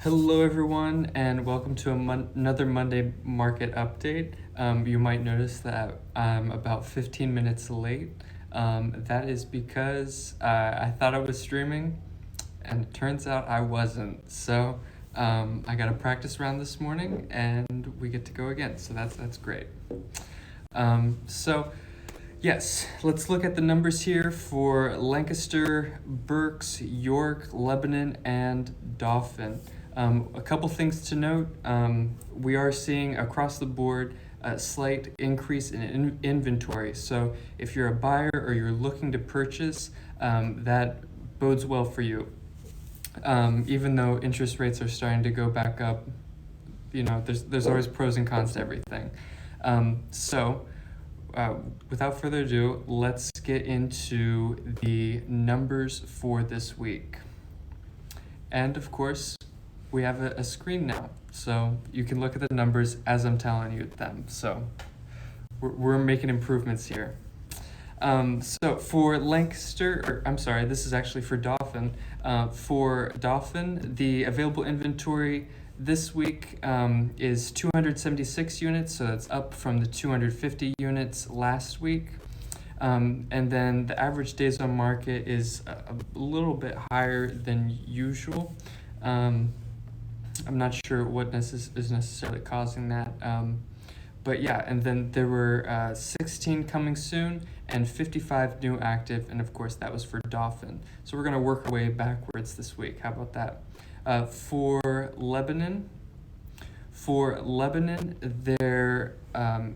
Hello, everyone, and welcome to another Monday market update. You might notice that I'm about 15 minutes late. That is because I thought I was streaming, and it turns out I wasn't. So I got a practice round this morning, and we get to go again. So that's great. Yes, let's look at the numbers here for Lancaster, Berks, York, Lebanon, and Dauphin. A couple things to note. We are seeing across the board a slight increase in inventory. So if you're a buyer or you're looking to purchase, that bodes well for you. Even though interest rates are starting to go back up, there's always pros and cons to everything. Without further ado, let's get into the numbers for this week. And of course, we have a screen now, so you can look at the numbers as I'm telling you them. So we're making improvements here. So for Lancaster, this is actually for Dauphin. For Dauphin, the available inventory this week is 276 units, so that's up from the 250 units last week. And then the average days on market is a little bit higher than usual. I'm not sure what is necessarily causing that. But yeah, and then there were 16 coming soon and 55 new active, and of course that was for Dauphin. So we're going to work our way backwards this week. How about that? For Lebanon, there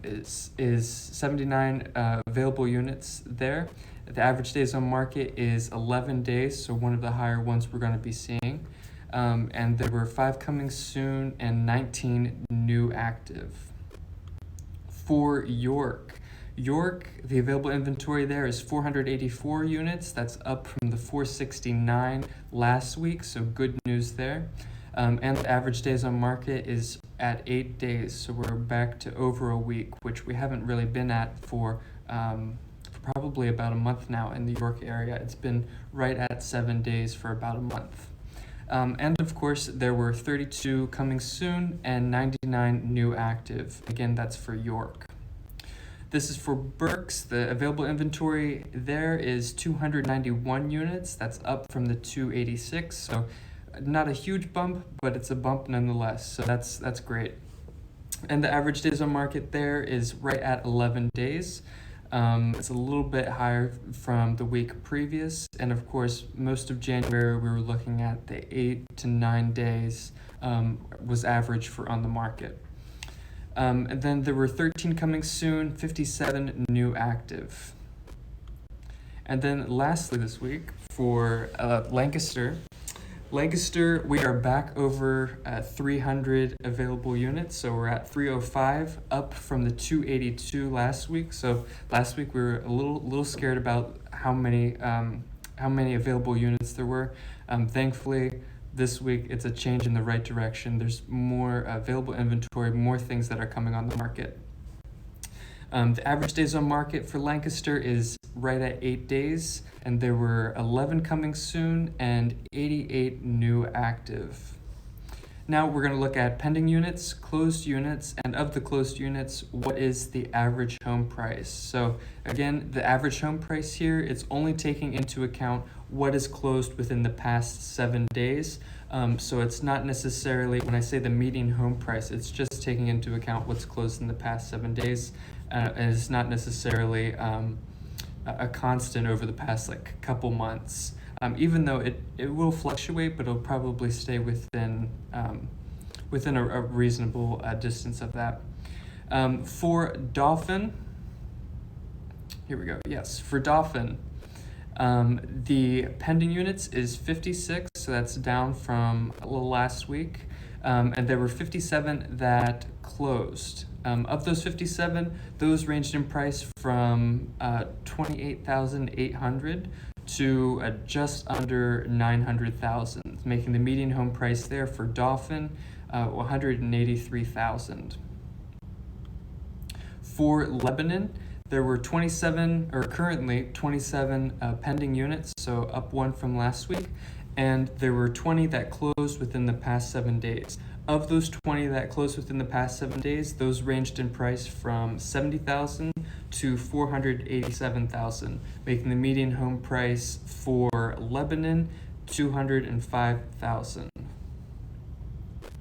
is 79 available units there. The average days on market is 11 days, so one of the higher ones we're going to be seeing. And there were 5 coming soon and 19 new active. For York, the available inventory there is 484 units. That's up from the 469 last week, so good news there. And the average days on market is at 8 days, so we're back to over a week, which we haven't really been at for probably about a month now in the York area. It's been right at 7 days for about a month. And of course, there were 32 coming soon and 99 new active. Again, that's for York. This is for Berks. The available inventory there is 291 units. That's up from the 286. So not a huge bump, but it's a bump nonetheless. So that's great. And the average days on market there is right at 11 days. It's a little bit higher from the week previous, and of course most of January we were looking at the 8 to 9 days was average for on the market. And then there were 13 coming soon, 57 new active. And then lastly this week for Lancaster, we are back over 300 available units, so we're at 305, up from the 282 last week. So last week we were a little scared about how many available units there were. Thankfully, this week it's a change in the right direction. There's more available inventory, more things that are coming on the market. The average days on market for Lancaster is right at 8 days, and there were 11 coming soon and 88 new active. Now we're going to look at pending units, closed units, and of the closed units, what is the average home price? So again, the average home price here, it's only taking into account what is closed within the past 7 days. So it's not necessarily, when I say the median home price, it's just taking into account what's closed in the past 7 days. And it's not necessarily a constant over the past couple months. Even though it will fluctuate, but it'll probably stay within a reasonable distance of that. For Dauphin, here we go. Yes, for Dauphin, the pending units is 56, so that's down from last week. And there were 57 that closed. Of those 57, those ranged in price from 28,800 to just under 900,000, making the median home price there for Dauphin 183,000. For Lebanon, there were currently 27 pending units, so up 1 from last week. and there were 20 that closed within the past 7 days. Of those 20 that closed within the past 7 days, those ranged in price from $70,000 to $487,000, making the median home price for Lebanon $205,000.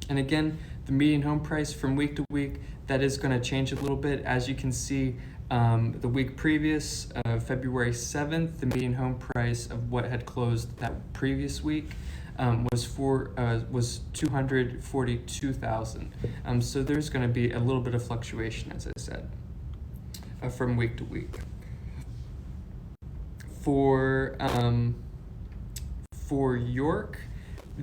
And again, the median home price from week to week, that is going to change a little bit. As you can see, the week previous, February 7th, the median home price of what had closed that previous week was $242,000. So there's going to be a little bit of fluctuation, as I said, from week to week. For York,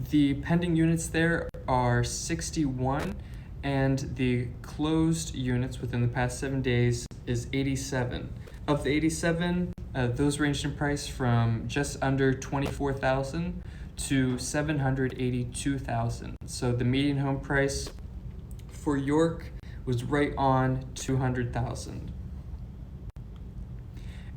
the pending units there are 61, and the closed units within the past 7 days is 87. Of the 87, those ranged in price from just under $24,000 to $782,000. So the median home price for York was right on $200,000.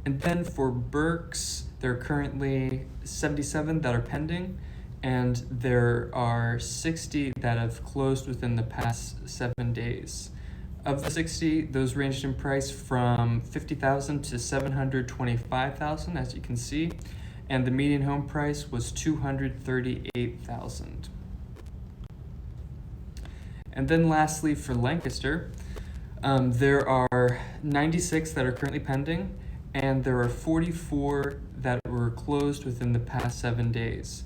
And then for Berks, there are currently 77 that are pending, and there are 60 that have closed within the past 7 days. Of the 60, those ranged in price from $50,000 to $725,000, as you can see, and the median home price was $238,000. And then lastly, for Lancaster, there are 96 that are currently pending, and there are 44 that were closed within the past 7 days.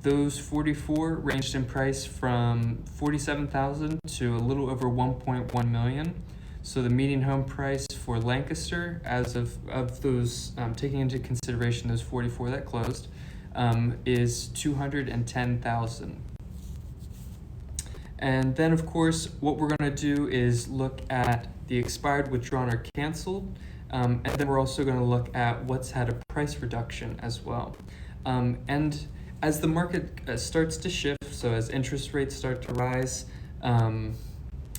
Those 44 ranged in price from $47,000 to a little over $1.1 million. So the median home price for Lancaster, as of those, taking into consideration those 44 that closed, is $210,000. And then, of course, what we're going to do is look at the expired, withdrawn, or canceled. And then we're also going to look at what's had a price reduction as well. And as the market starts to shift, so as interest rates start to rise,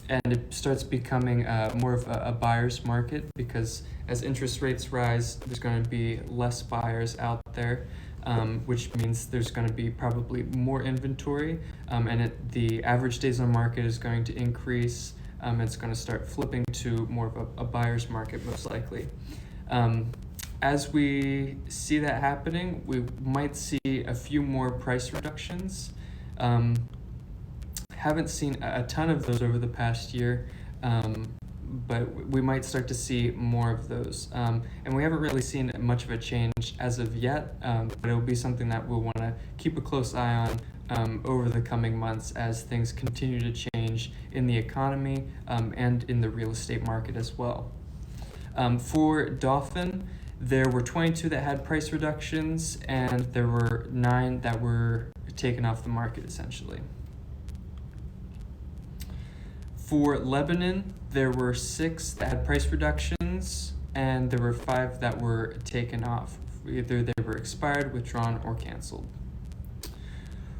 and it starts becoming more of a buyer's market, because as interest rates rise, there's going to be less buyers out there, which means there's going to be probably more inventory, and the average days on market is going to increase. It's going to start flipping to more of a buyer's market, most likely. As we see that happening, we might see a few more price reductions. Haven't seen a ton of those over the past year, but we might start to see more of those. And we haven't really seen much of a change as of yet, but it will be something that we'll want to keep a close eye on over the coming months as things continue to change in the economy and in the real estate market as well. For Dauphin, there were 22 that had price reductions, and there were 9 that were taken off the market, essentially. For Lebanon, there were 6 that had price reductions, and there were 5 that were taken off. Either they were expired, withdrawn, or canceled.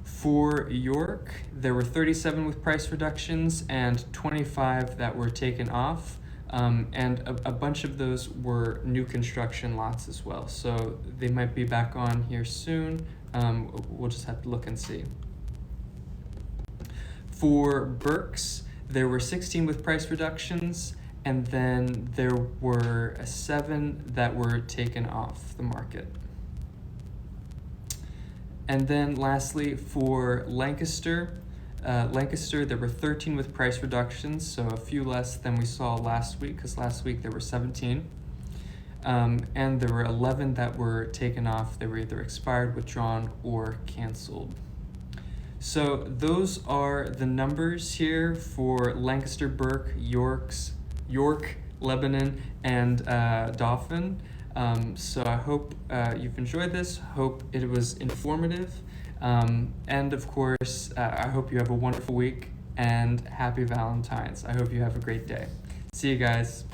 For York, there were 37 with price reductions and 25 that were taken off. And a bunch of those were new construction lots as well. So they might be back on here soon. We'll just have to look and see. For Berks, there were 16 with price reductions, and then there were 7 that were taken off the market. And then lastly, for Lancaster, there were 13 with price reductions, so a few less than we saw last week, because last week there were 17. And there were 11 that were taken off. They were either expired, withdrawn, or canceled. So those are the numbers here for Lancaster, York, Lebanon, and Dauphin. So I hope you've enjoyed this. Hope it was informative. And of course, I hope you have a wonderful week and happy Valentine's. I hope you have a great day. See you guys.